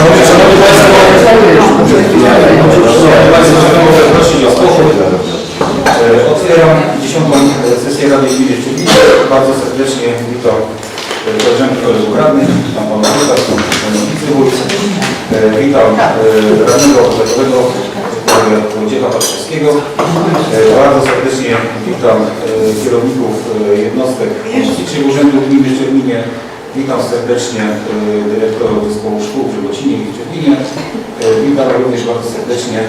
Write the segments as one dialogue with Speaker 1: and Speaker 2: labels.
Speaker 1: Szanowni Państwo, mogę prosić o spokój. Otwieram 10. sesję Rady Gminy Szczygłowice. Bardzo serdecznie witam koleżanki, kolegów radnych, witam pana wójta, pana wicewójt, witam radnego powiatowego Wojciecha Patrzewskiego. Bardzo serdecznie witam kierowników jednostek pomocniczych Urzędu Gminy w Szczeglinie. Witam serdecznie dyrektorów Zespołu Szkół w Żegocinie i w Szczeglinie. Witam również bardzo serdecznie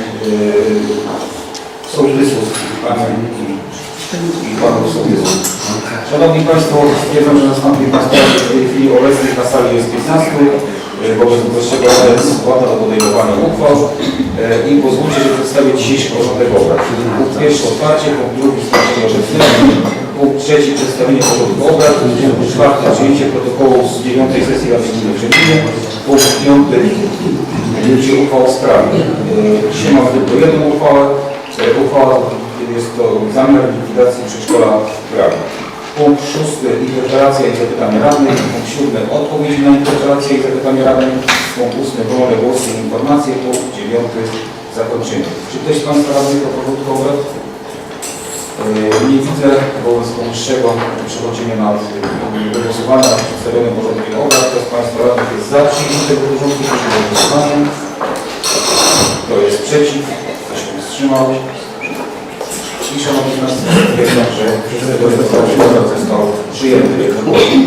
Speaker 1: sołtysów, panią i panów sołtysów. Szanowni Państwo, stwierdzam, że nas tam 15, w tej chwili obecnych na sali jest 15, wobec czego składa do podejmowania uchwał i pozwólcie, że przedstawię dzisiejszy porządek obrad. Punkt pierwszy otwarcie, punkt drugi stwierdzenie obecności, punkt trzeci przedstawienie porządku obrad, punkt czwarty przyjęcie protokołu z 9. sesji Rady Gminy w Szczeglinie, punkt piąty będzie uchwał w sprawie. Dzisiaj mamy tylko jedną uchwałę. Uchwała jest to zamiar likwidacji przedszkola w Grabiu. Punkt 6. Interpelacja i zapytanie radnych. Punkt 7. Odpowiedź na interpelację i zapytanie radnych. Punkt 8. Wolne głosy i informacje. Punkt 9. Zakończenie. Czy ktoś z Państwa radnych o porządku obrad? Nie widzę. Wobec powyższego przechodzimy do głosowania nad przedstawionym porządkiem obrad. Kto z Państwa radnych jest za przyjęciem tego porządku? Proszę o głosowanie. Kto jest przeciw? Kto się wstrzymał? I szanowni Państwo, stwierdzam, że przedstawiony został przyjęty jednogłośnie.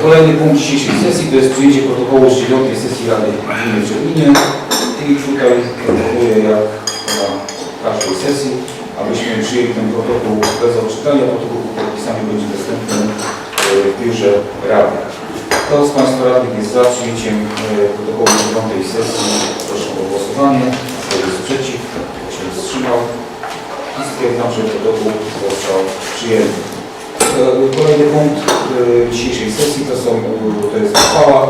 Speaker 1: Kolejny punkt dzisiejszej sesji to jest przyjęcie protokołu z 9. sesji Rady Gminy w Szczeglinie. I tutaj proponuję, jak na każdej sesji, abyśmy przyjęli ten protokół bez odczytania. Protokół podpisany będzie dostępny w biurze Rady. Kto z Państwa radnych jest za przyjęciem protokołu z 9. sesji? Proszę o głosowanie. Kto jest przeciw? Kto się wstrzymał? I stwierdzam, że protokół został przyjęty. Kolejny punkt dzisiejszej sesji to jest uchwała.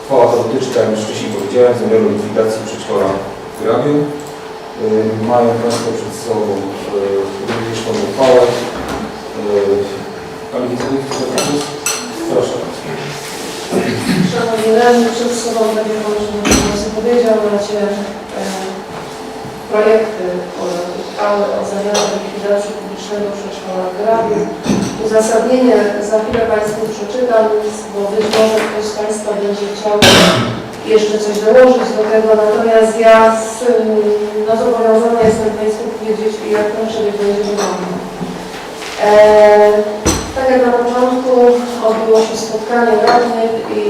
Speaker 1: Uchwała to dotyczy, tak jak już wcześniej powiedziałem, zamiaru likwidacji przedszkola w Grabiu. Mają Państwo przed sobą również tą uchwałę. Pani wicewójt, proszę.
Speaker 2: Szanowni radni, przed sobą, tak jak Pan powiedział, macie projekty uchwały o zamiarze likwidacji publicznego przedszkola w Grabiu. Uzasadnienie za chwilę Państwu przeczytam, bo być może ktoś z Państwa będzie chciał jeszcze coś dołożyć do tego, natomiast ja zobowiązana jestem Państwu powiedzieć, jak ten przebieg będzie wyglądał. Tak jak na początku odbyło się spotkanie radnych i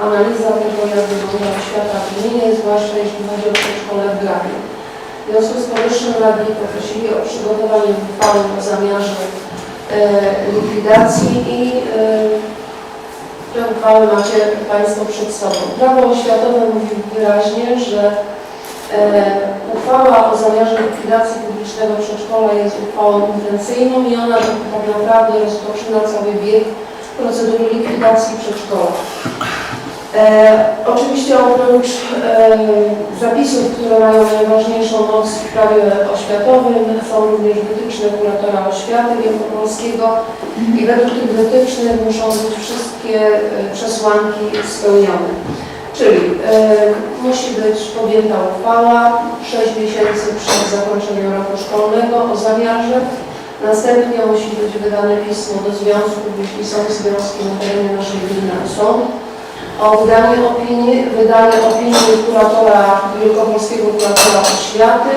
Speaker 2: analiza tego, jak wygląda oświata w gminie, zwłaszcza jeśli chodzi o przedszkole w Grabiu. W związku z powyższym radni poprosili o przygotowanie uchwały o zamiarze likwidacji i te uchwały macie Państwo przed sobą. Prawo oświatowe mówi wyraźnie, że uchwała o zamiarze likwidacji publicznego przedszkola jest uchwałą intencyjną i ona tak naprawdę rozpoczyna cały bieg procedury likwidacji przedszkola. Oczywiście oprócz zapisów, które mają najważniejszą moc w prawie oświatowym, są również wytyczne kuratora oświaty wielkopolskiego i według tych wytycznych muszą być wszystkie przesłanki spełnione. Czyli musi być podjęta uchwała 6 miesięcy przed zakończeniem roku szkolnego o zamiarze. Następnie musi być wydane pismo do związków, jeśli są związki na terenie naszej gminy, są. O wydanie opinii wielkopolskiego kuratora oświaty.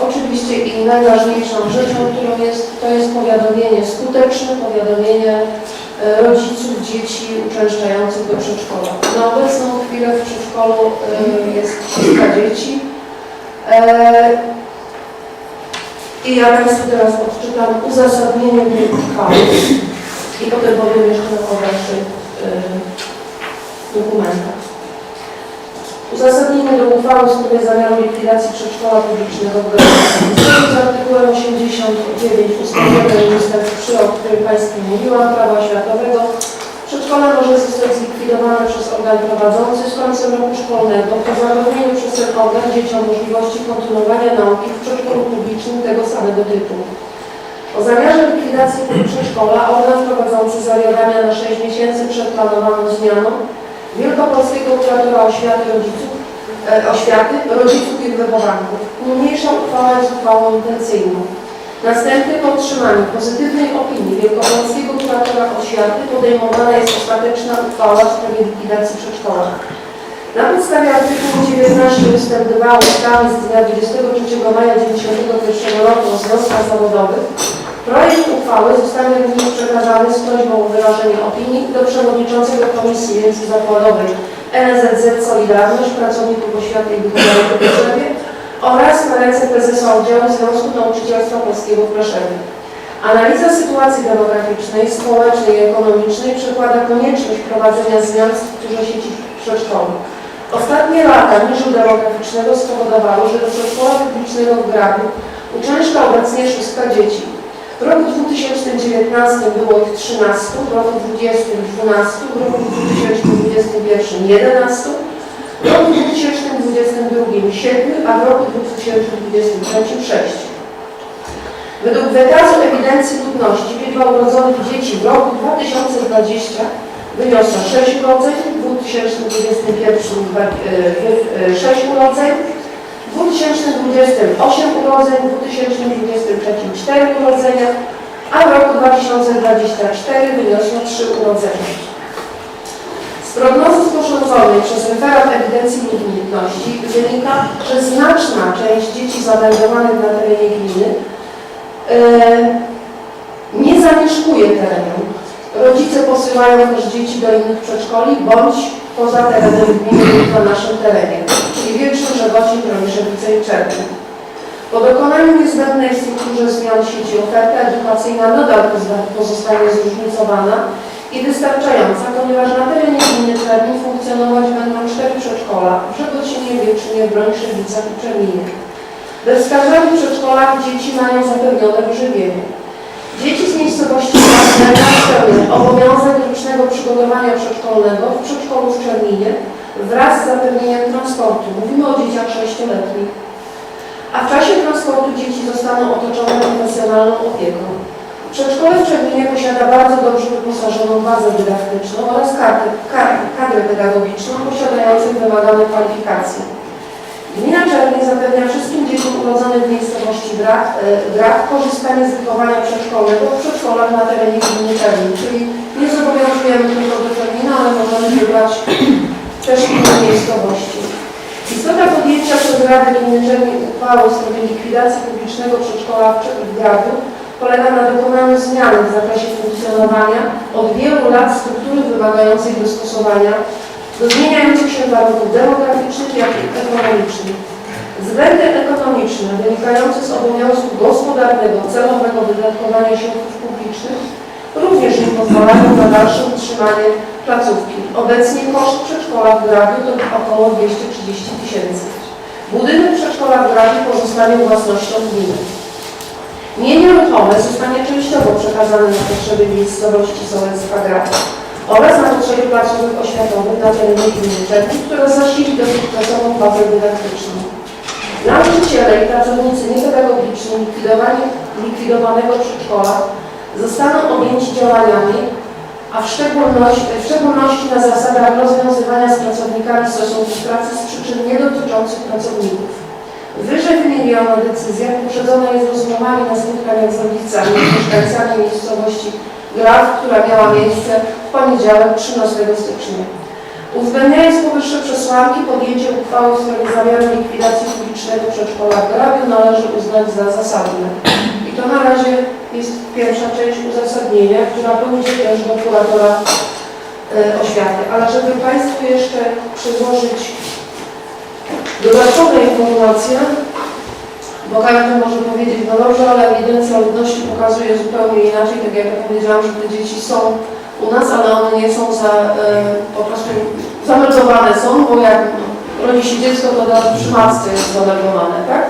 Speaker 2: Oczywiście i najważniejszą rzeczą, którą to jest powiadomienie skuteczne, powiadomienie rodziców dzieci uczęszczających do przedszkola. Na obecną chwilę w przedszkolu jest 300 dzieci. I ja Państwu teraz odczytam uzasadnienie tej uchwały i potem powiem jeszcze o dalszych dokumentach. Uzasadnienie do uchwały w sprawie zamiaru likwidacji przedszkola publicznego w Grabiu. Zgodnie z artykułem 89 ust. 1 ust. 3, o którym Państwu mówiłam, prawa oświatowego, przedszkole może zostać zlikwidowane przez organ prowadzący z końcem roku szkolnego po zapewnieniu przez ten organ dzieciom możliwości kontynuowania nauki w przedszkolu publicznym tego samego typu. O zamiarze likwidacji przedszkola organ prowadzący zawiadamia na 6 miesięcy przed planowaną zmianą Wielkopolskiego Kuratora Oświaty, rodziców i wychowanków. Niniejsza uchwała jest uchwałą intencyjną. Następnie po otrzymaniu pozytywnej opinii Wielkopolskiego Kuratora Oświaty podejmowana jest ostateczna uchwała w sprawie likwidacji przedszkola. Na podstawie artykułu 19 ust. 2 ustawy z dnia 23 maja 1991 roku o związkach zawodowych projekt uchwały zostanie również przekazany z prośbą o wyrażenie opinii do przewodniczącego Komisji Międzyzakładowej NSZZ Solidarność Pracowników Oświaty i Wychowania w Rzeszowie oraz na ręce prezesa oddziału Związku Nauczycielstwa Polskiego w Rzeszowie. Analiza sytuacji demograficznej, społecznej i ekonomicznej przekłada konieczność wprowadzenia zmian w strukturze sieci przedszkoli. Ostatnie lata niżu demograficznego spowodowały, że do przedszkola publicznego w Grabiu uczęszcza obecnie 600 dzieci. W roku 2019 było ich 13, w roku 2020 12, w roku 2021 11, w roku 2022 7, a w roku 2023 6. Według wykazu ewidencji ludności liczba urodzonych dzieci w roku 2020 wyniosła 6 urodzeń, w 2021 6 urodzeń, w 2020 8 urodzeń, w 2023 4 urodzenia, a w roku 2024 wyniosło 3 urodzenia. Z prognozy sporządzonej przez referat ewidencji ludności wynika, że znaczna część dzieci zameldowanych na terenie gminy nie zamieszkuje terenu. Rodzice posyłają też dzieci do innych przedszkoli bądź poza terenem gminy lub na naszym terenie, czyli Wietrzyn, Żegocin, Broniszewice i Czerwin. Po dokonaniu niezbędnej w strukturze zmian sieci oferta edukacyjna nadal pozostanie zróżnicowana i wystarczająca, ponieważ na terenie gminy Czerwin funkcjonować będą 4 przedszkola w Żegocinie, Wietrzynie, Broniszewicach i Czerwinie. We wskazanych przedszkolach dzieci mają zapewnione wyżywienie. Dzieci z miejscowości Jasnego spełnią obowiązek rocznego przygotowania przedszkolnego w przedszkolu w Czerwinie wraz z zapewnieniem transportu. Mówimy o dzieciach 6-letnich. A w czasie transportu dzieci zostaną otoczone profesjonalną opieką. Przedszkole w Czerwinie posiada bardzo dobrze wyposażoną bazę dydaktyczną oraz kadrę pedagogiczną posiadającą wymagane kwalifikacje. Gmina Czerwień zapewnia wszystkim dzieciom urodzonym w miejscowości Grach korzystanie z wychowania przedszkolnego w przedszkolach na terenie gminy Czerwień, czyli nie zobowiązujemy tylko do Czerwina, ale możemy wybrać też inne miejscowości. Istota podjęcia przez Radę Gminy Czerwień uchwały w sprawie likwidacji publicznego przedszkola w Grabiu polega na dokonaniu zmiany w zakresie funkcjonowania od wielu lat struktury wymagającej dostosowania do zmieniających się warunków demograficznych, jak i ekonomicznych. Względy ekonomiczne wynikające z obowiązku gospodarnego, celowego wydatkowania środków publicznych również nie pozwalają na dalsze utrzymanie placówki. Obecnie koszt przedszkola w Grabiu to około 230 000. Budynek przedszkola w Grabiu pozostanie własnością gminy. Mienie ruchome zostanie częściowo przekazane na potrzeby miejscowości Sołecka Grabia oraz na potrzeby placówek oświatowych na terenie gminy Czerwień, która zasili dotychczasową bazę dydaktyczną. Nauczyciele i pracownicy niepedagogiczni likwidowanego przedszkola zostaną objęci działaniami, a w szczególności na zasadach rozwiązywania z pracownikami stosunków pracy z przyczyn niedotyczących pracowników. Wyżej wymieniona decyzja poprzedzona jest rozmowami na spotkaniach z rodzicami i mieszkańcami miejscowości Graf, która miała miejsce w poniedziałek 13 stycznia. Uwzględniając powyższe przesłanki, podjęcie uchwały w sprawie zamiaru likwidacji publicznego przedszkola w Grabiu należy uznać za zasadne. I to na razie jest pierwsza część uzasadnienia, która pójdzie też do kuratora oświaty. Ale żeby Państwu jeszcze przyłożyć dodatkowe informacje, bo każdy może powiedzieć, no dobrze, ale ewidencja ludności pokazuje zupełnie inaczej, tak jak ja powiedziałam, że te dzieci są u nas, ale one nie są po prostu zameldowane są, bo jak rodzi się dziecko, to od razu przy matce jest zameldowane, tak?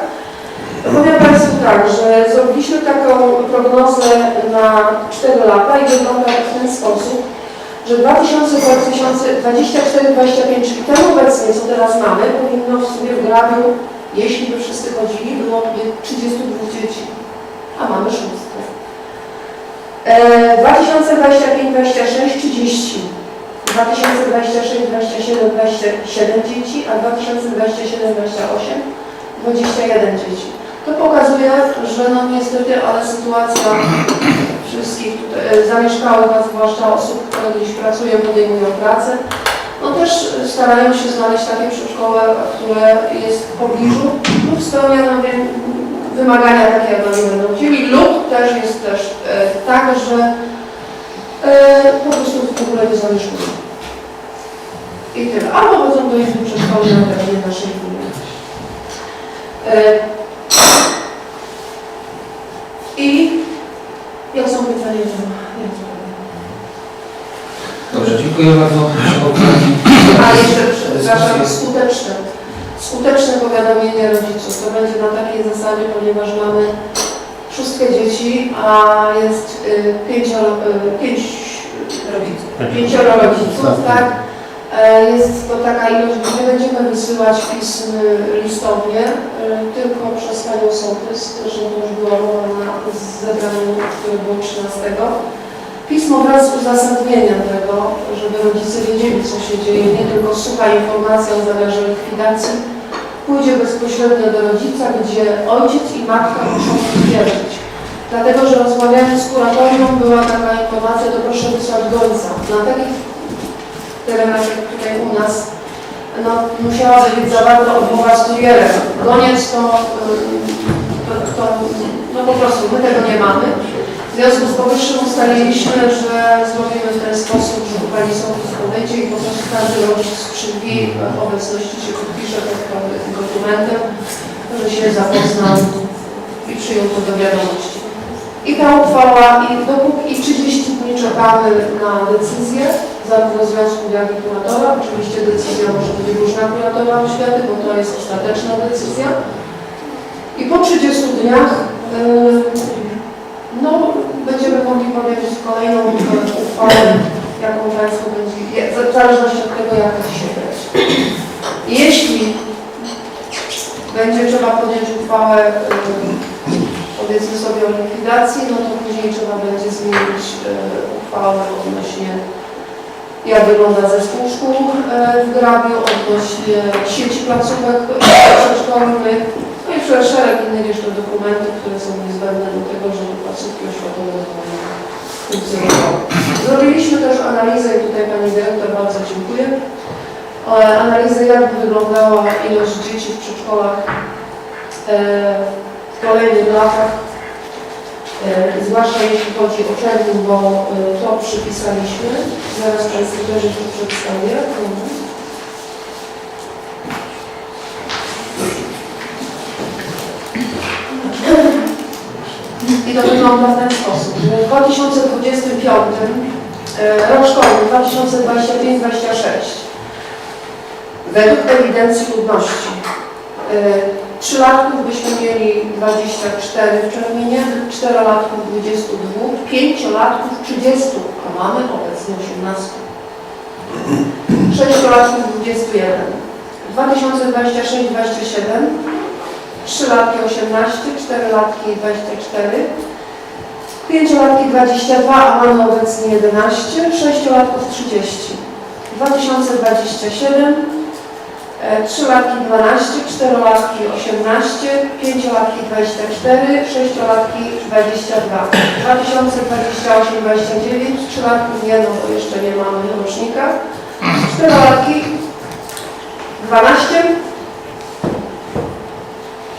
Speaker 2: Powiem Państwu tak, że zrobiliśmy taką prognozę na 4 lata i wygląda w ten sposób, że 2024-2025, czyli ten obecnie, co teraz mamy, powinno w sumie w Grabiu, jeśli by wszyscy chodzili, byłoby 32 dzieci, a mamy 6. 2025-26 30. 2026, 27, 27 dzieci, a 2027, 28, 21 dzieci. To pokazuje, że no niestety, ale sytuacja wszystkich tutaj zamieszkałych, a zwłaszcza osób, które gdzieś pracują, podejmują pracę, no też starają się znaleźć takie przedszkole, które jest w pobliżu lub spełnia wymagania takie, jak oni będą chcieli, lub też jest też tak, że po prostu w ogóle nie zamieszkują. I tyle. Albo chodzą do izby przedszkolnej na terenie naszej gminy. I jak są pytania, to nie wiem.
Speaker 1: Dobrze, dziękuję bardzo.
Speaker 2: A jeszcze, przepraszam, skuteczne powiadomienie rodziców. To będzie na takiej zasadzie, ponieważ mamy 6 dzieci, a jest 5 rodziców, tak? Jest to taka ilość, że nie będziemy wysyłać pism listownie, tylko przez panią sołtys, zresztą to już była mowa na zebraniu, które było 13. Pismo wraz z uzasadnieniem tego, żeby rodzice wiedzieli, co się dzieje, nie tylko sucha informacja o zamiarze likwidacji, pójdzie bezpośrednio do rodzica, gdzie ojciec i matka muszą potwierdzić. Dlatego, że rozmawiając z kuratorium była taka informacja, to proszę wysłać gońca. Na takich terenach, jak tutaj u nas, no, musiała być zawarta odmowa z kurierem. Goniec to no po prostu my tego nie mamy. W związku z powyższym ustaliliśmy, że zrobimy w ten sposób, że pani sołtys podejdzie i po prostu każdy rodzic przy obecności się podpisze pod dokumentem, że się zapoznał i przyjął to do wiadomości. I ta uchwała, i 30 dni czekamy na decyzję, zarówno związków, jak i kuratora. Oczywiście decyzja może być różna kuratora oświaty, bo to jest ostateczna decyzja. I po 30 dniach no, będziemy mogli powiedzieć kolejną uchwałę, jaką Państwo będzie, w zależności od tego, jak to się będzie. Jeśli będzie trzeba podjąć uchwałę, powiedzmy sobie o likwidacji, no to później trzeba będzie zmienić uchwałę odnośnie, jak wygląda zespół szkół w Grabiu, odnośnie sieci placówek przedszkolnych, no i szereg innych jeszcze dokumentów, które są niezbędne do tego, żeby placówki oświatowe funkcjonowały. Zrobiliśmy też analizę, i tutaj Pani Dyrektor bardzo dziękuję, analizę, jak wyglądała ilość dzieci w przedszkolach w kolejnych latach, zwłaszcza jeśli chodzi o czerwiec, bo to przypisaliśmy. Zaraz Państwu też to przedstawię. I to wygląda w ten sposób. W 2025 rok szkolny 2025-26 według ewidencji ludności 3-latków byśmy mieli 24 w czerwinie, 4-latków 22, 5-latków 30, a mamy obecnie 18. 6-latków 21. 2026-27 3-latki 18, 4-latki 24, 5-latki 22, a mamy obecnie 11, 6-latków 30. 2027 3-latki 12, 4-latki 18, 5-latki 24, 6-latki 22. 2028-29 3-latków nie, no bo jeszcze nie mamy rocznika. 4-latki 12,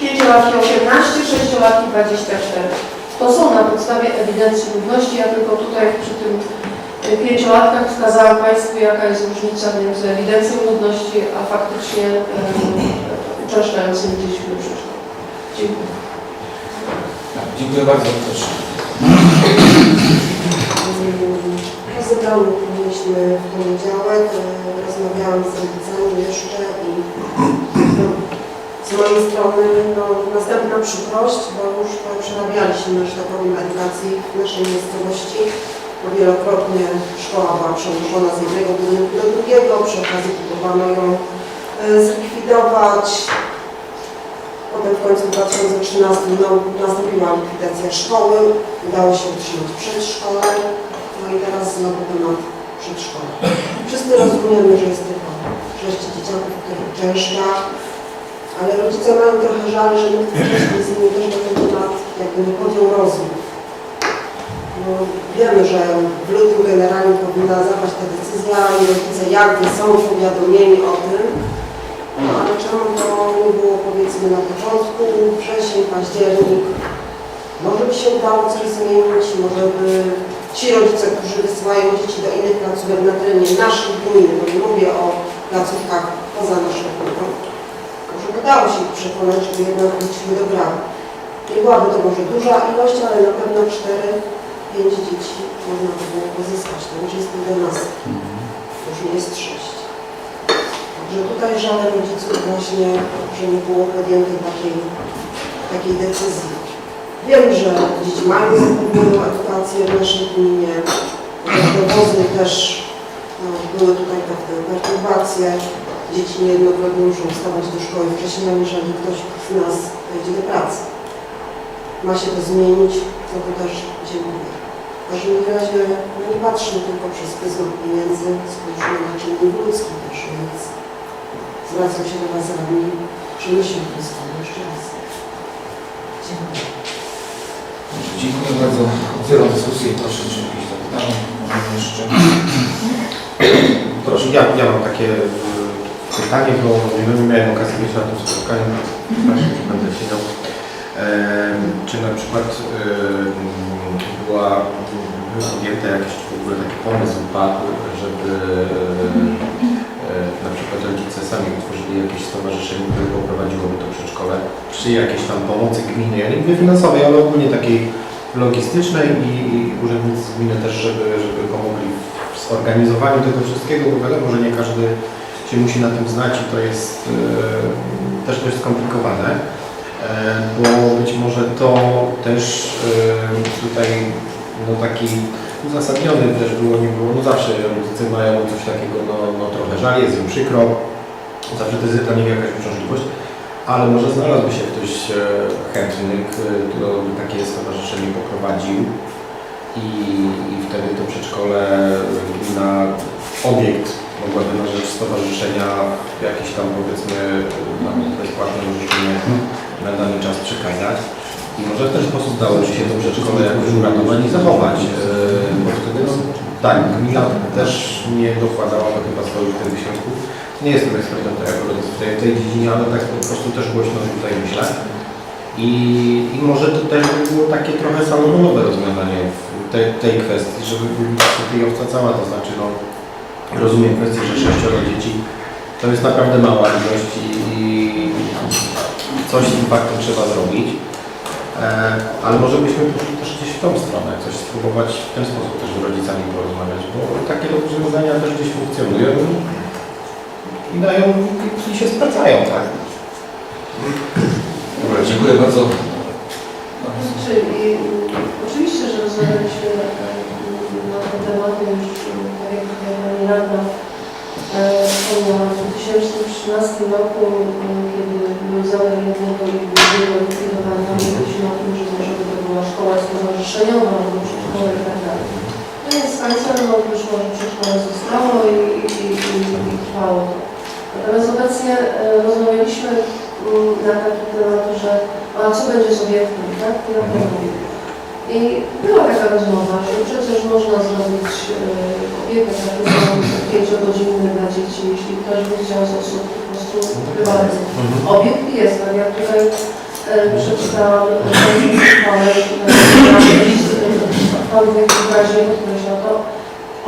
Speaker 2: 5-latki 18, 6-latki 24. To są na podstawie ewidencji ludności. Ja tylko tutaj przy tym 5-latkach wskazałam Państwu, jaka jest różnica między ewidencją ludności, a faktycznie uczęszczającymi dziećmi do przedszkola. Dziękuję.
Speaker 1: Dziękuję bardzo. Proszę.
Speaker 3: Po zebraniu mieliśmy w poniedziałek, rozmawiałam z rodzicami jeszcze i z mojej strony następna przykrość, bo już to przerabialiśmy, że tak powiem, edukacji w naszej miejscowości. Bo wielokrotnie szkoła była przenoszona z jednego budynku do drugiego, przy okazji próbowano ją zlikwidować. Potem w końcu w 2013 nastąpiła likwidacja szkoły, udało się utrzymać przedszkole, no i teraz znowu temat przedszkola. Wszyscy rozumiemy, że jest tylko 6 dzieciaków, których częszcza, ale rodzice mają trochę żal, że nikt wcześniej z nimi też na ten temat jakby nie podjął rozmów. No, wiemy, że w lutym generalnie powinna zapaść ta decyzja i rodzice jakby są powiadomieni o tym, no ale czemu to nie było powiedzmy na początku, wrzesień, październik. Może by się udało coś zmienić, może by ci rodzice, którzy wysyłają dzieci do innych placówek na terenie naszej gminy, bo nie mówię o placówkach poza naszą gminą, może by dało się ich przekonać, żeby jednak wróciły do gramy. Nie byłaby to może duża ilość, ale na pewno 4-5 dzieci można by było pozyskać. To już jest 11, to już nie jest 6. Także tutaj żal rodziców właśnie, że nie było podjętej takiej decyzji. Wiem, że dzieci mają zapewnioną edukację w naszej gminie, że dowozy też były tutaj pewne perturbacje. Dzieci niejednokrotnie muszą wstawać do szkoły wcześniej, jeżeli ktoś z nas wejdzie do pracy. Ma się to zmienić, co to też dziękuję. W każdym razie nie patrzmy tylko przez pryzmat pieniędzy, spójrzmy na czynnik ludzki też, więc zwracam się do Was radni, przemyślmy tę sprawę jeszcze raz. Dziękuję.
Speaker 1: Dziękuję bardzo. Otwieram dyskusję. Proszę, czy jakieś zapytania? Może jeszcze?
Speaker 4: Proszę, ja mam takie pytanie, bo nie miałem okazji być na tym spotkaniu, właśnie będę siedział. Czy na przykład był podjęty jakiś w ogóle taki pomysł padł, żeby na przykład rodzice sami utworzyli jakieś stowarzyszenie, które poprowadziłoby to przedszkole przy jakiejś tam pomocy gminy, ja nie mówię finansowej, ale ogólnie takiej logistycznej i urzędnicy z gminy też, żeby pomogli w zorganizowaniu tego wszystkiego, bo wiadomo, że nie każdy się musi na tym znać i to jest też dość skomplikowane, bo być może to też tutaj no taki uzasadniony też było, nie było, no zawsze rodzice mają coś takiego, no trochę żal, jest im przykro, zawsze to jest dla nich jakaś uciążliwość, ale może znalazłby się ktoś chętny, kto by takie stowarzyszenie poprowadził i wtedy to przedszkole na obiekt mogłaby na rzecz stowarzyszenia jakieś tam powiedzmy bezpłatne użyczenie na dany czas przekazać. I może w ten sposób dałoby się to przedszkole jakoś uratować i zachować. Bo wtedy, no, tak, gmina też nie dokładała chyba swoich tych wysiłków. Nie jestem ekspertem w tej dziedzinie, ale tak po prostu też głośno tutaj myślę. I może to też by było takie trochę samorządowe rozwiązanie w tej kwestii, żeby tej owca cała, to znaczy no, rozumiem kwestię, że 6 dzieci to jest naprawdę mała ilość i coś z tym faktem trzeba zrobić. Ale może byśmy poszli też gdzieś w tą stronę, coś spróbować w ten sposób też z rodzicami porozmawiać, bo takie rozwiązania też gdzieś funkcjonują i dają, i się sprawdzają, tak?
Speaker 1: Dobra, dziękuję bardzo.
Speaker 2: Oczywiście, że rozmawialiśmy na te tematy już, tak jak tutaj Pani Radna wspomniała, w 2013 roku, kiedy był zamiar jednego i drugiego likwidowania, mówiliśmy o tym, że może by to była szkoła stowarzyszeniowa, albo przedszkole i tak dalej. No więc końcowo wyszło, że przedszkole zostało i trwało to. Natomiast obecnie rozmawialiśmy na taki temat, że a co będzie z obiektem, tak? I była taka rozmowa, że przecież można zrobić opiekę taką 5-godzinną dla dzieci, jeśli ktoś by chciał z osób po prostu prywatnych. Obiekt jest, tak jak tutaj przeczytałam uchwałę, Pan wyraźnie podkreśla to,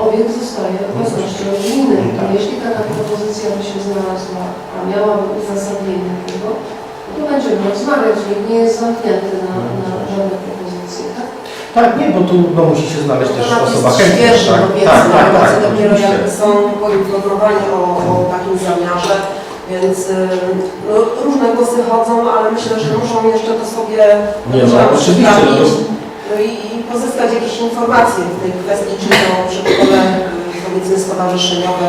Speaker 2: obiekt zostaje własnością gminy. A jeśli taka propozycja by się znalazła, a miałaby uzasadnienie tego, to będziemy rozmawiać, nikt nie jest zamknięty na żadne propozycje, tak?
Speaker 4: Tak, nie, bo tu no, musi się znaleźć też osoba chętna.
Speaker 3: Świeży,
Speaker 4: Tak,
Speaker 3: dopiero
Speaker 4: oczywiście.
Speaker 3: jak są poinformowani o takim zamiarze, więc no, różne głosy chodzą, ale myślę, że muszą jeszcze to sobie
Speaker 4: oczywiście,
Speaker 3: no i pozyskać jakieś informacje w tej kwestii, czy to przedszkole, powiedzmy stowarzyszeniowe,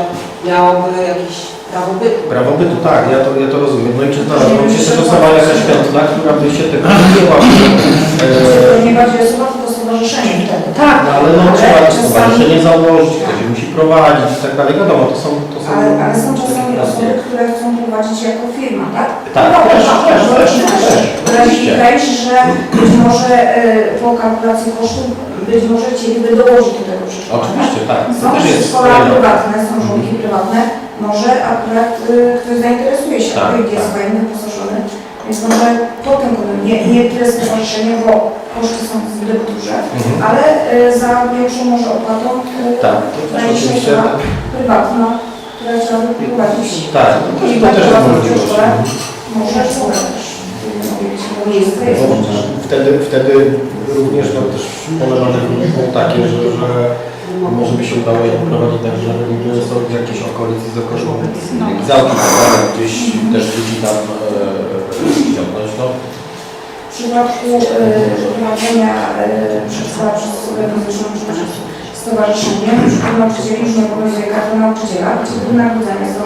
Speaker 3: miałoby jakiś prawo bytu.
Speaker 4: Prawo bytu, tak, ja to rozumiem. No i czy znalazła się też osoba jakaś chętna, która by się tego nie łapała.
Speaker 5: Nie bardziej osoba, tylko stowarzyszenie wtedy.
Speaker 4: Tak, no ale no, trzeba stowarzyszenie założyć, ktoś musi prowadzić i tak dalej. Wiadomo, to są...
Speaker 5: Ale są czasami osoby, które chcą prowadzić jako firma, tak?
Speaker 4: Tak,
Speaker 5: No,
Speaker 4: też.
Speaker 5: Wydaje się, że być może po kalkulacji kosztów być może chcieliby dołożyć do tego przedszkola.
Speaker 4: Oczywiście, tak. To
Speaker 5: Są
Speaker 4: też jest
Speaker 5: przedszkola prywatne, są żłobki prywatne, może akurat ktoś zainteresuje się,
Speaker 4: Tak,
Speaker 5: jak jest
Speaker 4: tak.
Speaker 5: fajny, wyposażony, więc może potem nie tyle stowarzyszenie, bo koszty są zbyt duże, ale za większą może opłatą
Speaker 4: Tak,
Speaker 5: znajdzie się
Speaker 4: oczywiście.
Speaker 5: osoba prywatna, która chciałaby prowadzić.
Speaker 4: Tak,
Speaker 5: I
Speaker 4: to też jest możliwość.
Speaker 5: przedszkole może też miejsce jest może.
Speaker 4: Wtedy również no, też polewane było takie, że może by się udało je prowadzić tak, że są w jakiejś okolicy z Okoszłowy. Załki gdzieś też dzieci tam ściągnąć. No.
Speaker 5: W przypadku prowadzenia przedszkola przez osobę fizyczną czy przez stowarzyszenie, przypadku nauczycieli już nie obowiązuje karta nauczyciela, gdzie wynagrodzenia są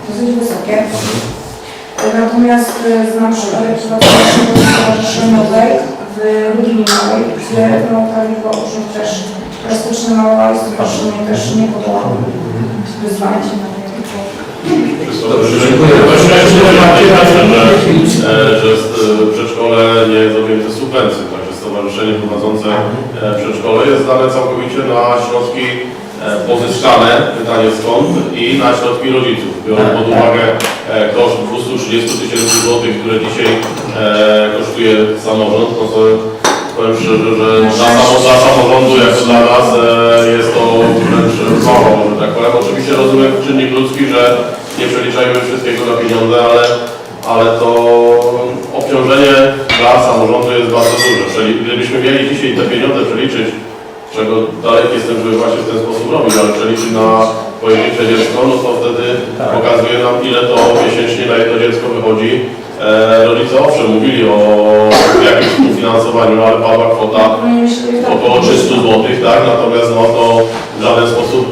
Speaker 5: dosyć wysokie. Natomiast znam przypadek prowadzenia stowarzyszeniowej w Lublinie Małej, gdzie no, ta liczba uczniów też drastyczna mała i stowarzyszenie też nie podołało wyzwań.
Speaker 1: Dobrze, dziękuję.
Speaker 6: Że przedszkole nie jest objęte subwencją, także stowarzyszenie prowadzące przedszkole jest zdane całkowicie na środki pozyskane, pytanie skąd, i na środki rodziców. Biorąc pod uwagę koszt 230 000 złotych, które dzisiaj kosztuje samorząd, no to powiem szczerze, że dla samorządu jako dla nas jest to wręcz mało, że tak powiem. Oczywiście rozumiem czynnik ludzki, że nie przeliczajmy wszystkiego na pieniądze, ale to obciążenie dla samorządu jest bardzo duże. Czyli gdybyśmy mieli dzisiaj te pieniądze przeliczyć, czego daleki jestem, żeby właśnie w ten sposób robić, ale przeliczyć na pojedyncze dziecko, no to wtedy pokazuje nam, ile to miesięcznie na jedno dziecko wychodzi. Rodzice owszem mówili o jakimś współfinansowaniu, ale padła kwota około 300 zł, tak? Natomiast no to w żaden sposób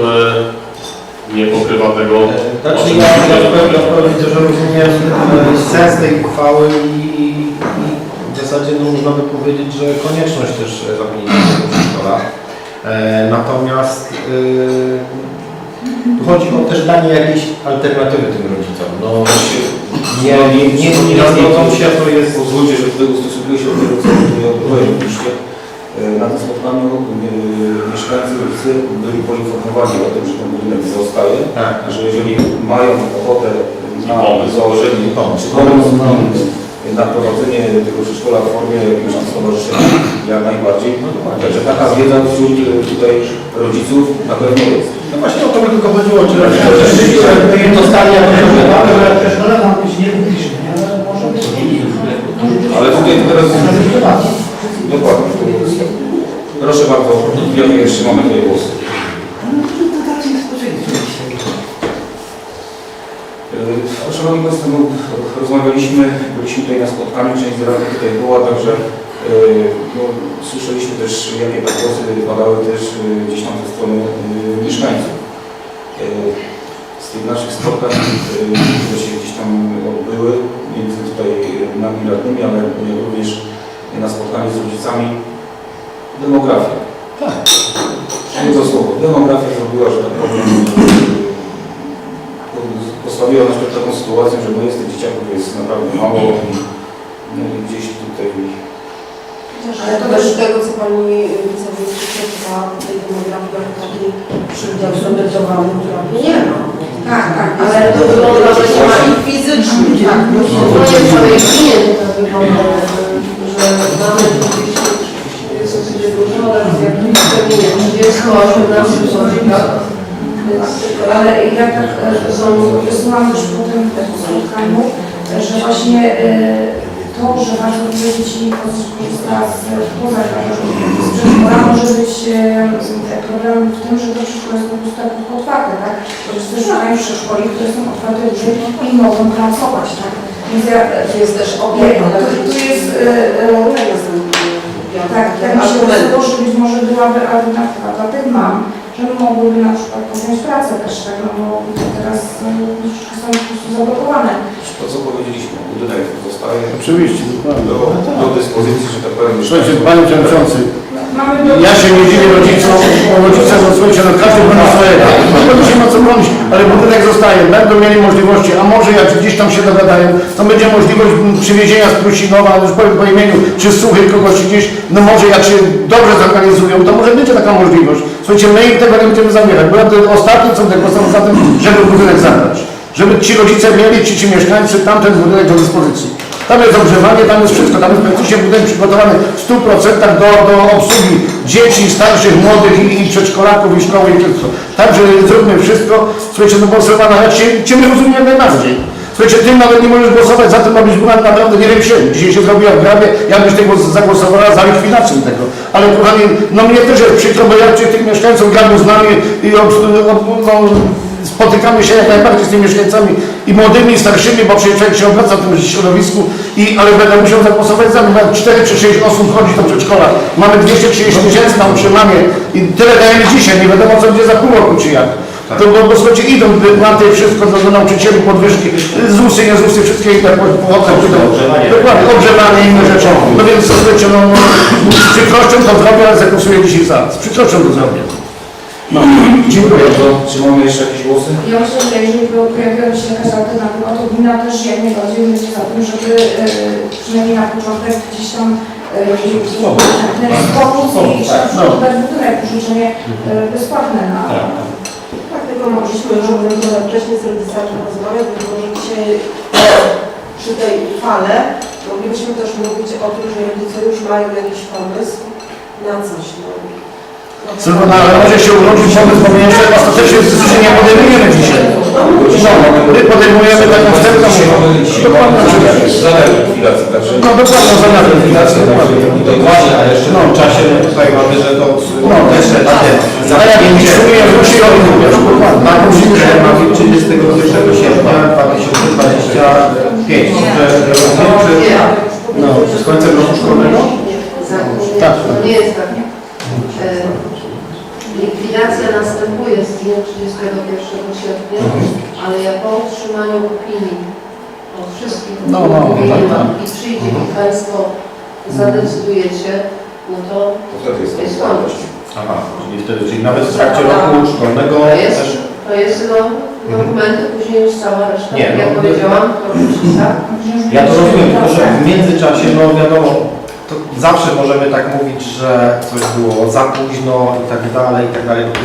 Speaker 6: nie pokrywa tego.
Speaker 4: Znaczy ja widzę, że rozumiem sens tej uchwały i w zasadzie no, można by powiedzieć, że konieczność też zapewnienia tego przedszkola. Natomiast chodzi o też danie jakiejś alternatywy tym rodzicom. No, nie zgodzą się, to jest...
Speaker 1: Pozwólcie, że tutaj ustosunkuję się do tego, co tutaj odbyliście. Na tym spotkaniu mieszkańcy ulicy byli poinformowani o tym, że ten budynek zostaje, że jeżeli mają ochotę na założenie czy pomysł na prowadzenie tego przedszkola w formie jakiegoś tam stowarzyszenia, jak najbardziej. Także taka wiedza wśród tutaj rodziców na pewno jest.
Speaker 4: No właśnie o to mi tylko chodziło, czy dostali jakąś
Speaker 1: ale tutaj to teraz dokładnie. Proszę bardzo, ja jeszcze mamy tutaj głos. Szanowni Państwo, no, rozmawialiśmy, byliśmy tutaj na spotkaniu, część z rady tutaj była, także no, słyszeliśmy też, jakie te głosy padały też gdzieś tam ze strony mieszkańców. Z tych naszych spotkań, które się gdzieś tam odbyły między tutaj nami radnymi, ale również na spotkaniu z rodzicami, demografia.
Speaker 4: Tak.
Speaker 1: To słowo. Demografia zrobiła, że tak powiem, postawiła nas przed taką sytuacją, że jest tych dzieciaków jest naprawdę mało i no, gdzieś tutaj...
Speaker 3: Ale to też tego, co Pani wiceminister czytała, tej demografii, jak taki przydział zobytowany, który nie ma.
Speaker 5: Tak,
Speaker 3: Ale to wygląda, że nie ma ich fizycznie. Tak,
Speaker 2: No nie w całej gminie to tak wygląda, że mamy tu jest dosyć dużo, ale w jakimś terminie 28 zł.
Speaker 5: ale ja tak wysłałam już po tym spotkaniu, że właśnie to, że bardzo wiele dzieci korzysta poza z przedszkola, może być problemem w tym, że to przedszkole jest po prostu tak otwarte, tak? Rodzice szukają przedszkoli, które są otwarte dłużej i mogą pracować, tak? Więc ja,
Speaker 3: To jest też opieka.
Speaker 5: tu jest tak, tak mi się wydawało, że być może byłaby alternatywa dla tych mam, że mogłyby na przykład podjąć pracę też, tak, no bo teraz troszeczkę są po prostu zablokowane.
Speaker 1: To co powiedzieliśmy, budynek zostaje
Speaker 7: Oczywiście, dokładnie.
Speaker 1: do dyspozycji, że tak powiem.
Speaker 7: Słuchajcie, Panie Przewodniczący, Ja się nie dziwię rodzicom, bo rodzice słuchajcie, no każdy broni swojego. No to się ma co bronić, ale budynek zostaje, będą mieli możliwości, a może jak gdzieś tam się dogadają, to będzie możliwość przywiezienia z Prusinowa, już powiem po imieniu, czy z Suchy kogoś gdzieś, no może jak się dobrze zorganizują, to może będzie taka możliwość. Słuchajcie, my im tego nie będziemy zabierać, bo ja ostatni co głosował za tym, żeby budynek zabrać. Żeby ci rodzice mieli, ci mieszkańcy tamten budynek do dyspozycji. Tam jest ogrzewanie, tam jest wszystko, tam jest praktycznie budynek przygotowany w 100% do obsługi dzieci, starszych, młodych i przedszkolaków, i szkoły, i wszystko. Także zróbmy wszystko, słuchajcie, no bo Sylwana, ja Ciebie rozumiem najbardziej. Słuchajcie, Ty nawet nie możesz głosować, za tym ma być naprawdę nie wiem się. Dzisiaj się zrobiła w grabie, ja byś tego zagłosowała za likwidacją tego. Ale kochani, no mnie też jest przykro, bo ja tych mieszkańców grabu z nami i spotykamy się jak najbardziej z tymi mieszkańcami i młodymi, i starszymi, bo przecież człowiek się obraca w tym środowisku, ale będę musiał zagłosować za mną. 4 czy 6 osób chodzi do przedszkola. Mamy 230 tysięcy na utrzymanie i tyle dajemy dzisiaj, nie wiadomo co będzie za pół roku czy jak. To, bo słuchajcie, idą na tej wszystko do nauczycieli, podwyżki, ZUS-y, nie ZUS-y, wszystkie inne idą. Dokładnie, ogrzewanie i inne rzeczy. No więc słuchajcie, no, z przykrością to zrobię, ale zagłosuję dzisiaj za. Z przykrością to zrobię. No, dziękuję bardzo.
Speaker 1: Czy mamy jeszcze jakieś głosy?
Speaker 5: Ja myślę, że jeżeli pojawiła się jakaś alternatywa, to gmina też jak najbardziej będzie za tym, żeby przynajmniej na początek gdzieś tam pomóc i przygotować budynek, życzenie bezpłatne na...
Speaker 3: Tak, tylko mogliśmy już wcześniej z rodzicami rozmawiać, dlatego że dzisiaj przy tej uchwale moglibyśmy też mówić o tym, że rodzice już mają jakiś pomysł na coś.
Speaker 7: Sylwana, ale może się urodzić pomysł, bo my jeszcze ostatecznie decyzji nie podejmujemy dzisiaj. My podejmujemy taką wstępną...
Speaker 1: Zadaj likwidacji, także...
Speaker 7: No dokładnie, za likwidację.
Speaker 1: Dokładnie, ale jeszcze
Speaker 4: W czasie tutaj mamy, że to jeszcze takie
Speaker 7: Ale jak nie czuje, musi robić, dokładnie.
Speaker 4: na możliwe mamy 31 sierpnia 2025. No, z końcem roku szkolnego?
Speaker 7: Tak.
Speaker 2: To nie jest tak. Likwidacja następuje z dniem 31 sierpnia, ale ja po otrzymaniu opinii od wszystkich i przyjdzie i Państwo zadecydujecie, no to jest koniec.
Speaker 4: Aha, czyli nawet w trakcie roku szkolnego też...
Speaker 2: To jest dokumenty, później już cała reszta,
Speaker 4: Nie,
Speaker 2: jak powiedziałam, to oczywiście tak.
Speaker 4: Ja to rozumiem, tylko że w międzyczasie, no wiadomo, to zawsze możemy tak mówić, że coś było za późno i tak dalej, to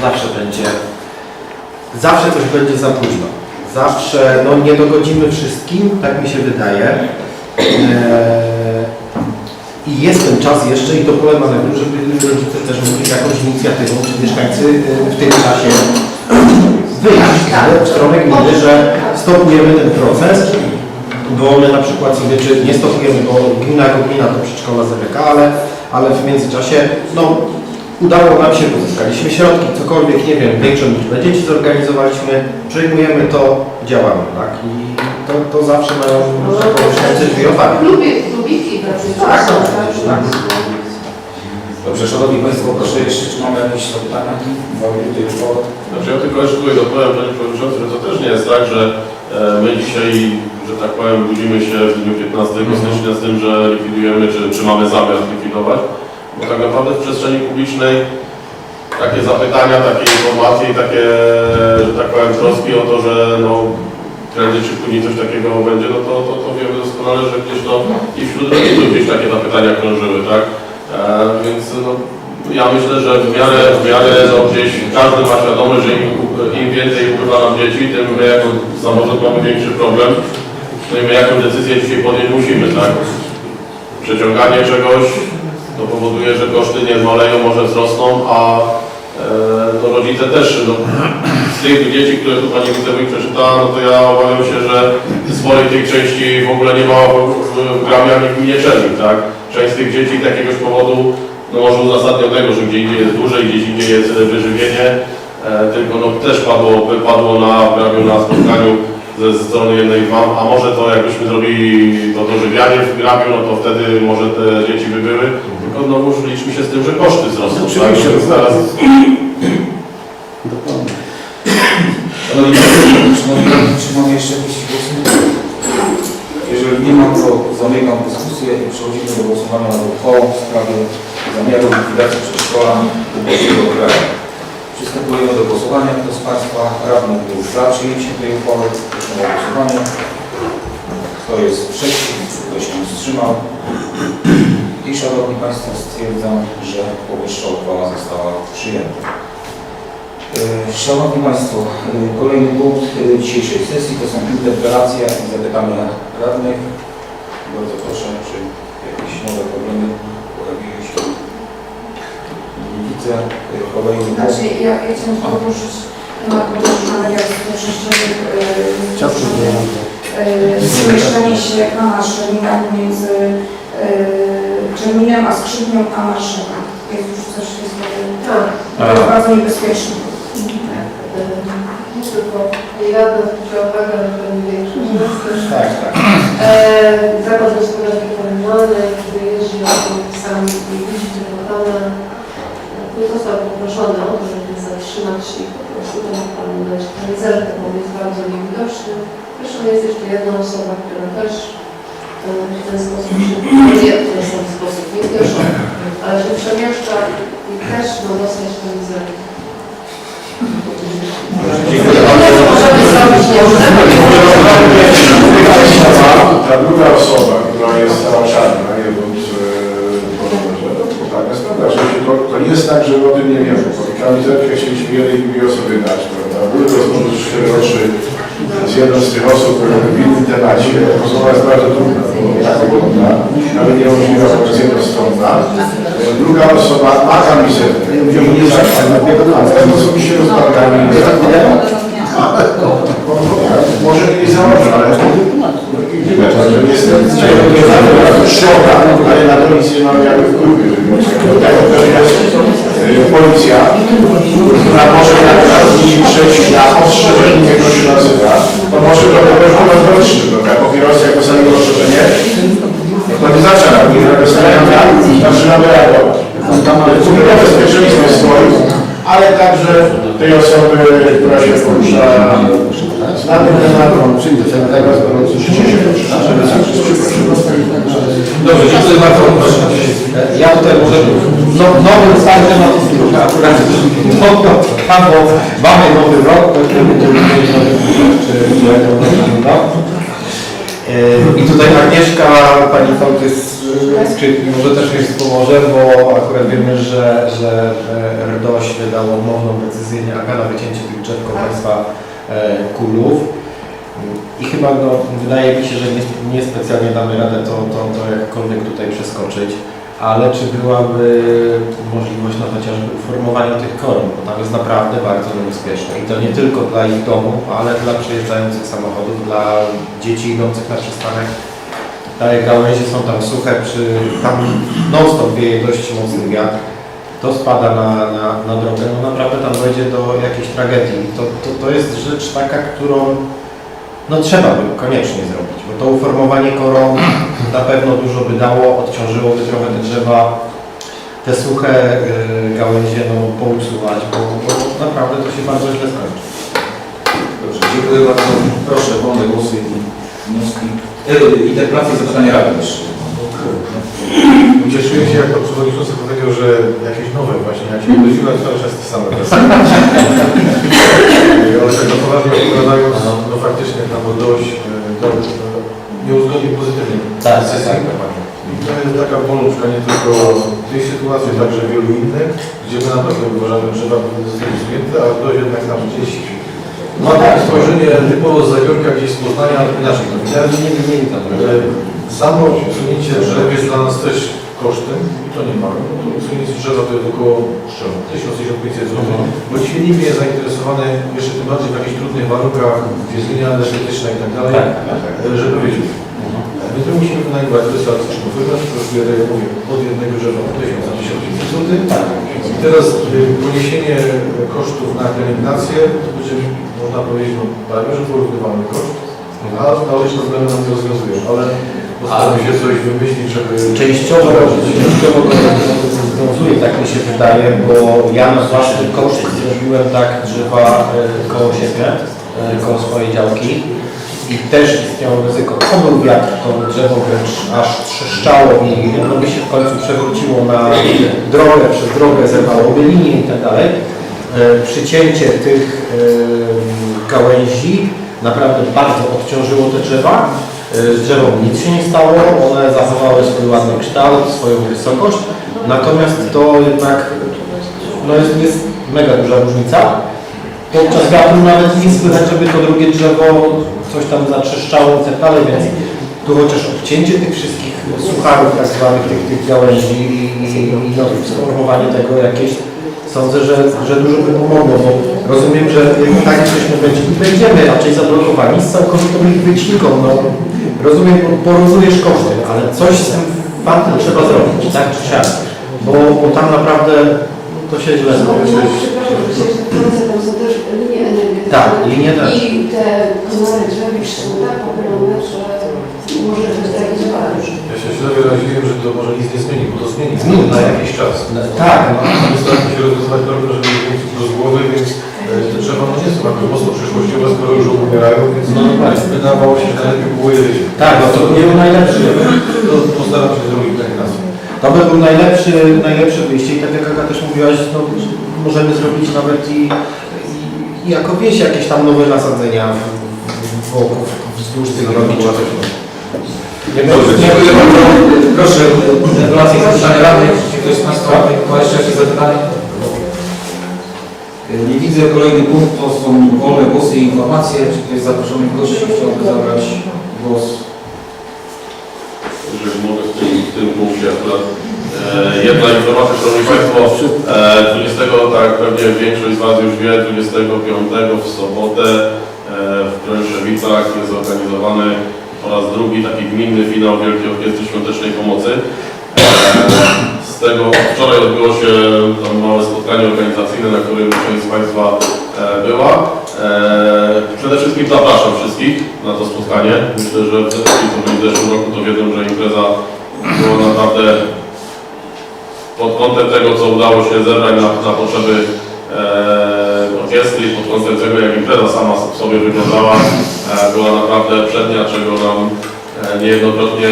Speaker 4: zawsze coś będzie za późno. Zawsze, no nie dogodzimy wszystkim, tak mi się wydaje. I jest ten czas jeszcze i to pole manewru, żeby rodzice też mogli jakąś inicjatywą, czy mieszkańcy w tym czasie wyjść w stronę gminy, że stopujemy ten proces, bo my na przykład sobie, czy nie stopujemy, bo gmina jako gmina to przedszkola zamyka, ale w międzyczasie, no, udało nam się, uzyskaliśmy środki, cokolwiek, nie wiem, większą liczbę dzieci zorganizowaliśmy, przejmujemy to, działamy, tak? I to zawsze mają mieszkańcy drzwi otwarte.
Speaker 2: Klubiki na przykład.
Speaker 4: Tak.
Speaker 1: Dobrze, szanowni Państwo, proszę jeszcze, czy mamy jakieś pytania?
Speaker 6: Znaczy ja tylko jeszcze tutaj dopowiem, Panie Przewodniczący, że to też nie jest tak, że my dzisiaj, że tak powiem, budzimy się w dniu 15 stycznia z tym, że likwidujemy, czy mamy zamiar likwidować, bo tak naprawdę w przestrzeni publicznej takie zapytania, takie informacje i takie, że tak powiem, troski o to, że no, prędzej czy później coś takiego będzie, no to wiemy doskonale, że gdzieś to i wśród rodziców gdzieś takie zapytania krążyły, tak? Więc no, ja myślę, że w miarę no, gdzieś każdy ma świadomość, że im więcej upływa nam dzieci, tym my jako samorząd mamy większy problem. No i my jaką decyzję dzisiaj podjąć musimy, tak? Przeciąganie czegoś to powoduje, że koszty nie zmaleją, może wzrosną, a no, rodzice też, no, z tych dzieci, które tu Pani Wójt przeczytała, no to ja obawiam się, że sporej tej części w ogóle nie ma w gramie ani w gminie Czernik, tak? Część z tych dzieci z jakiegoś powodu, no może uzasadnionego, że gdzie indziej jest dłużej, gdzieś indziej jest wyżywienie, tylko no też padło na spotkaniu ze strony jednej z mam, a może to jakbyśmy zrobili to dożywianie w grabiu, no to wtedy może te dzieci by były, tylko no już liczmy się z tym, że koszty wzrosną.
Speaker 7: Oczywiście,
Speaker 6: tak? Teraz...
Speaker 1: Szanowni Państwo, czy mamy jeszcze jakieś głosy? Jeżeli nie ma, to zamykam dyskusję i przechodzimy do głosowania nad uchwałą w sprawie zamiaru likwidacji przedszkola ubockiego w kraju. Przystępujemy do głosowania. Kto z Państwa radnych był za przyjęciem tej uchwały? Proszę o głosowanie. Kto jest przeciw? Kto się wstrzymał? I Szanowni Państwo, stwierdzam, że powyższa uchwała została przyjęta. Szanowni Państwo, kolejny punkt dzisiejszej sesji to są interpelacje i zapytania radnych. Bardzo proszę, czy jakieś nowe problemy pojawiły się? Nie widzę. Kolejny punkt.
Speaker 5: Znaczy, ja chciałam tylko poruszyć temat podróżowania zamieszczenie się na maszynach między Czerminem a Skrzypnią a Marszyną. Jest już coś jest bardzo niebezpieczne.
Speaker 2: Nie tylko jedna udziałowego, ale pewnie większość nas też.
Speaker 1: Tak, tak.
Speaker 2: Zakład gospodarki komunalnej, który jeździ sam i widzi Pana, został poproszony o to, żeby zatrzymać i po prostu to mógł Pan dać kamizelkę, bo jest bardzo niewidoczny. Zresztą jest jeszcze jedna osoba, która też w ten sposób się, nie w ten sam sposób, nie pierwsza, ale się przemieszcza i też ma dostać kamizelkę. Możemy zrobić
Speaker 8: Ta druga osoba, która jest cała czarna, jedząc tak, jest prawda, że to nie jest tak, że o tym nie wiemy. Kamizelkę chcieliśmy jednej i drugiej osobie dać, prawda? Były rozmowy 4 oczy z jedną z tych osób w innym temacie. Rozmowa jest bardzo trudna, bo tak wygląda, nawet niemożliwa, bo jest jednostronna. Druga osoba ma kamizelkę, nie zaczyna, ale osobiście rozmawiamy. Może nie założę, ale niestety szkoda, ale na to nic nie mamy jakby wpływu, policja, która może przejść na ostrzeżenie, jak to się nazywa, to może to być polityczny, papierosy jako samo ostrzeżenie, to nie zaczyna, zaczynamy reagować. To bezpieczeństwo swoich, ale także tej osoby, która się porusza z danym tematem.
Speaker 1: Dobrze, dziękuję bardzo. Ja tutaj może nowy stary temat akurat bo mamy nowy rok, to i tutaj Agnieszka, pani sołtys Skrzypki może też coś pomoże, bo akurat wiemy, że RDOŚ wydało umowną decyzję niejaka na wycięcie tych drzew państwa Kulów. I chyba wydaje mi się, że niespecjalnie damy radę to jakkolwiek tutaj przeskoczyć, ale czy byłaby możliwość chociażby uformowania tych koron, bo tam jest naprawdę bardzo niebezpieczne i to nie tylko dla ich domów, ale dla przejeżdżających samochodów, dla dzieci idących na przystanek. Te gałęzie są tam suche, tam non-stop wieje dość mocny wiatr, to spada na drogę, naprawdę tam dojdzie do jakiejś tragedii. To jest rzecz taka, którą trzeba by koniecznie zrobić, bo to uformowanie koron na pewno dużo by dało, odciążyłoby trochę te drzewa, te suche gałęzie pousuwać, bo naprawdę to się bardzo źle skończy. Dobrze, dziękuję bardzo. Proszę, wolne głosy i wnioski. Interpelacje i zapytania rady jeszcze.
Speaker 8: Cieszyłem się, jak to przewodniczący powiedział, że jakieś nowe właśnie, jak się urodziła, to cały czas te same. Ale tak poważnie odpowiadając, faktycznie tam było dość nie uzgodnił pozytywnie.
Speaker 1: Tak.
Speaker 8: I to jest taka bolączka nie tylko w tej sytuacji, także wielu innych, gdzie my naprawdę uważamy, że trzeba zostać usunięte, a to jednak nam gdzieś ma takie spojrzenie typowo z zabiorka gdzieś z Poznania, ale inaczej to widać. Samo usunięcie drzew jest dla nas też kosztem i to nie mamy. No to usunięcie drzewa to jest około 1000-1500 zł, bo dzisiaj nikt nie jest zainteresowany, jeszcze tym bardziej w jakichś trudnych warunkach, gdzie jest linia energetyczna i tak dalej, żeby wiedzieć. My to musimy wynajmować dostarczą wybrać, kosztuje, tak jak mówię, od jednego drzewa od 1000-1500 zł. I teraz poniesienie kosztów na pielęgnację to będzie, można powiedzieć, prawie że porównywalny koszt, a należne względy nam nie rozwiązują, ale postaramy się coś wymyślić, żeby...
Speaker 1: Częściowo rozwiązuje, tak mi się wydaje, bo ja na własny koszt zrobiłem tak drzewa koło siebie, koło swojej działki.
Speaker 4: i też istniało ryzyko, to był wiatr, to drzewo wręcz aż trzeszczało i ono by się w końcu przewróciło na drogę, przez drogę zerwałoby linię i tak dalej. Przycięcie tych gałęzi naprawdę bardzo odciążyło te drzewa. Drzewom nic się nie stało, one zachowały swój ładny kształt, swoją wysokość, natomiast to jednak no jest mega duża różnica. Podczas wiatru nawet nie słychać, żeby to drugie drzewo coś tam zatrzeszczało i tak dalej, więc tu chociaż odcięcie tych wszystkich sucharów tak zwanych, tych gałęzi i no, sformowanie tego jakieś, sądzę, że dużo by pomogło, bo rozumiem, że tak jesteśmy będziemy raczej zablokowani z całkowitą ich wycinką, no rozumiem, porównujesz koszty, ale coś z tym fantem trzeba zrobić, tak czy siak, bo tam naprawdę to się źle zrobi.
Speaker 2: Przepraszam, tam są też linie energetyczne.
Speaker 4: Tak, linie też.
Speaker 2: I te konary drzewisz są tak popylone, że może być takie działanie.
Speaker 8: Ja się źle wyraziłem, że to może nic nie zmieni, bo to zmieni na jakiś czas.
Speaker 4: Tak, no.
Speaker 8: My staramy się rozwiązywać problem, żeby nie mieć do głowy, więc te drzewa no nie są tak mocno przyszłościowe, skoro już umierają, więc wydawało się, że lepiej było je wyjść.
Speaker 4: Tak, no to nie był najlepszy.
Speaker 8: To postaram się zrobić tak raz.
Speaker 4: To by był najlepsze wyjście i tak jak Aga też mówiłaś, no, możemy zrobić nawet i jako wieś jakieś tam nowe nasadzenia wokół, wzdłuż tych drogi czy coś.
Speaker 1: Dobrze, dziękuję bardzo. Proszę, relacje z pytania radnych. Czy ktoś z Państwa ma jeszcze jakieś zapytania? Nie widzę. Kolejny punkt to są wolne głosy i informacje. Czy ktoś z zaproszonych gości chciałby zabrać głos?
Speaker 6: Jeżeli mogę w tym punkcie akurat. Jedna informacja, Szanowni Państwo, 20, tak pewnie większość z Was już wie, 25 w sobotę w Kręszewicach jest zorganizowany po raz drugi taki gminny finał Wielkiej Orkiestry Świątecznej Pomocy. Z tego wczoraj odbyło się tam małe spotkanie organizacyjne, na którym część z Państwa była. Przede wszystkim zapraszam wszystkich na to spotkanie. Myślę, że ci, co byli w zeszłym roku, to wiedzą, że impreza była naprawdę pod kątem tego, co udało się zebrać na potrzeby orkiestry i pod kątem tego, jak impreza sama w sobie wyglądała, była naprawdę przednia, czego nam niejednokrotnie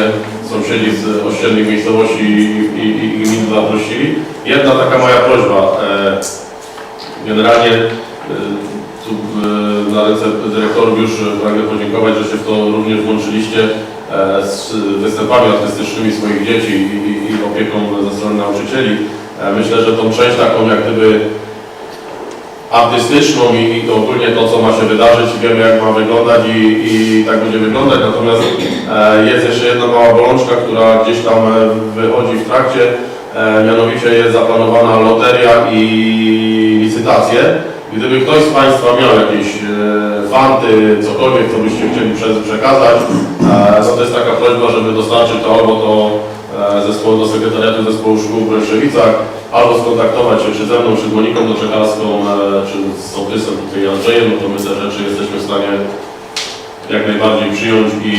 Speaker 6: sąsiedzi z ościennych miejscowości i gmin zaprosili. Jedna taka moja prośba. Generalnie tu na ręce dyrektorów już pragnę podziękować, że się w to również włączyliście z występami artystycznymi swoich dzieci i opieką ze strony nauczycieli. Myślę, że tą część taką jak gdyby artystyczną i ogólnie to, co ma się wydarzyć, wiemy jak ma wyglądać i tak będzie wyglądać. Natomiast jest jeszcze jedna mała bolączka, która gdzieś tam wychodzi w trakcie. Mianowicie jest zaplanowana loteria i licytacje. Gdyby ktoś z Państwa miał jakieś fanty, cokolwiek, co byście chcieli przekazać, to jest taka prośba, żeby dostarczyć to albo do sekretariatu zespołu szkół w Bręszewicach, albo skontaktować się czy ze mną, czy z Moniką Doczekarską, czy z sołtysem tutaj Andrzejem, no to my te rzeczy jesteśmy w stanie jak najbardziej przyjąć i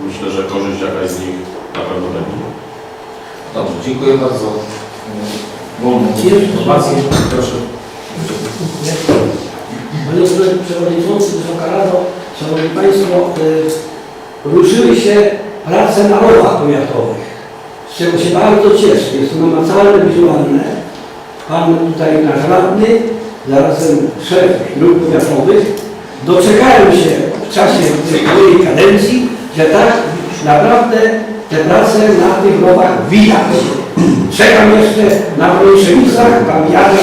Speaker 6: myślę, że korzyść jakaś z nich na pewno będzie.
Speaker 1: Dobrze, dziękuję bardzo. Wolną informację. Proszę.
Speaker 9: Panie Przewodniczący, Wysoka Rado, Szanowni Państwo, ruszyły się prace na rowach powiatowych, z czego się bardzo cieszę. Jest to namacalne, wizualne. Pan tutaj nasz radny, zarazem szef dróg powiatowych, doczekają się w czasie tej kadencji, że tak naprawdę te prace na tych rowach widać. Czekam jeszcze na Brojszewicach, tam jadę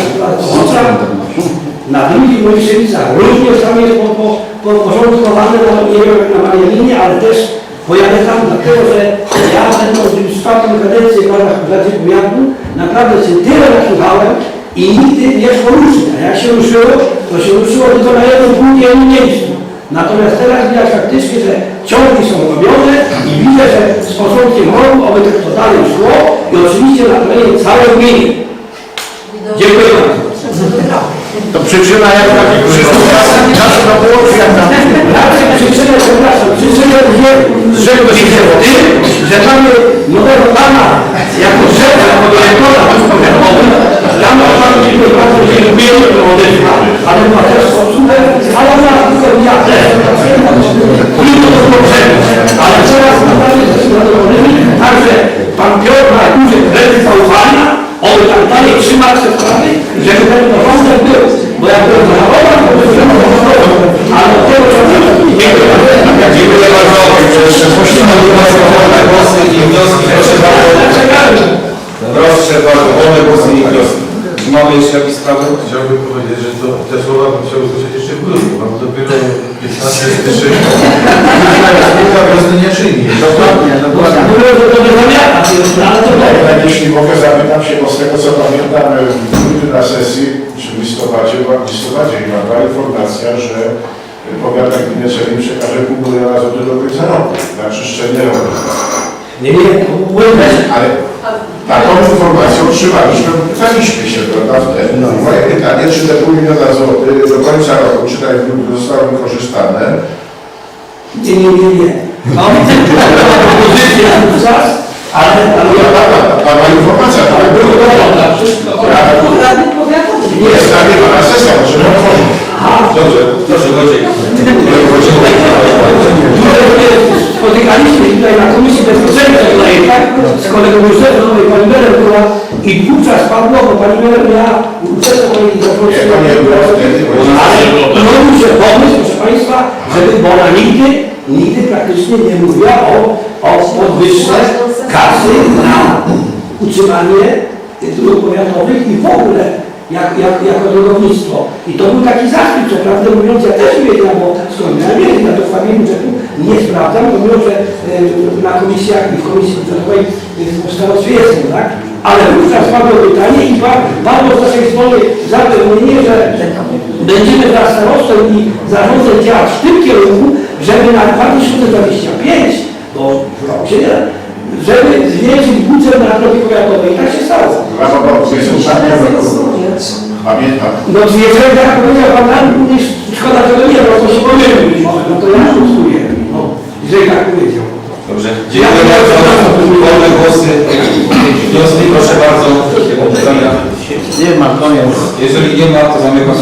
Speaker 9: na drugich Brojszewicach również tam jest porządkowane, nie wiem jak na Marialinie, ale też pojadę tam dlatego, że ja będąc już czwartą kadencję w Radzie Powiatu naprawdę się tyle nasłuchałem i nigdy nie szło ruszyć. A jak się ruszyło, to się ruszyło tylko na jednym punkcie, jednym miejscu. Natomiast teraz widać faktycznie, że ciągi są robione i widzę, że z początkiem roku oby to dalej szło i oczywiście na terenie całej gminy. Dziękuję bardzo.
Speaker 7: To przyczyna jak taki czasu na połączy jak na...
Speaker 9: Raczej przyczynę, przepraszam, przyczynę z czego się wzięło? Że mamy nowego pana jako szefa dyrektora powiatowego. Ja mam dziękuję bardzo, że lubię to odeszła, ale ma też osługę, ale ona tylko ja też.
Speaker 7: jeśli mogę zapytam się, bo z tego co pamiętam, na sesji, czy w listopadzie była była informacja, że powiat gminy Czernin przekaże $5 miliona złotych do końca roku na czyszczenie rowu.
Speaker 9: Nie,
Speaker 7: Ale taką informację otrzymaliśmy, pytaliśmy się, prawda, wtedy. Moje pytanie, czy te $5 miliona złotych do końca roku, czy tak zostały wykorzystane?
Speaker 9: Nie. Mam propozycję wówczas, ale
Speaker 7: Pana informacja, ale było
Speaker 3: Rady powiatowe.
Speaker 7: nie jest na pana sesja, możemy otworzyć.
Speaker 1: Dobrze, proszę Wojciech.
Speaker 9: Spotykaliśmy tutaj na Komisji Bezpieczeństwa tutaj, tak, z kolegą Józefem, pani Meller była i wówczas padło, bo pani Meller miała uczestniczyć w ale pojawił się pomysł, proszę Państwa, żeby, bo ona nigdy praktycznie nie mówiła o podwyżce kasy na utrzymanie dróg powiatowych i w ogóle jako drogownictwo. I to był taki zachwyt, co prawdę mówiąc, ja też nie wiedziałem, bo skąd ja nie wiem, ja to w sprawie budżetu nie sprawdzam, pomimo że na komisjach i w komisji budżetowej w ustawodawstwie jestem, tak? Ale wówczas padło pytanie i padło z naszej strony zapewnienie, że będziemy wraz z starostą i zarządem działać w tym kierunku, żeby na 2025, bo w roku się nie da, żeby zwiększyć budżet na drogi powiatowe i tak się stało.
Speaker 7: Pamiętam.
Speaker 9: No jeżeli tak powiedział Pan nam, szkoda, że to nie, bo to się pomylił być może, no to ja głosuję, no, jeżeli tak powiedział.
Speaker 1: Dobrze, dziękuję bardzo. Wolne głosy, wnioski, proszę bardzo.
Speaker 7: Nie ma, koniec.
Speaker 1: Jeżeli nie ma, to zamykam.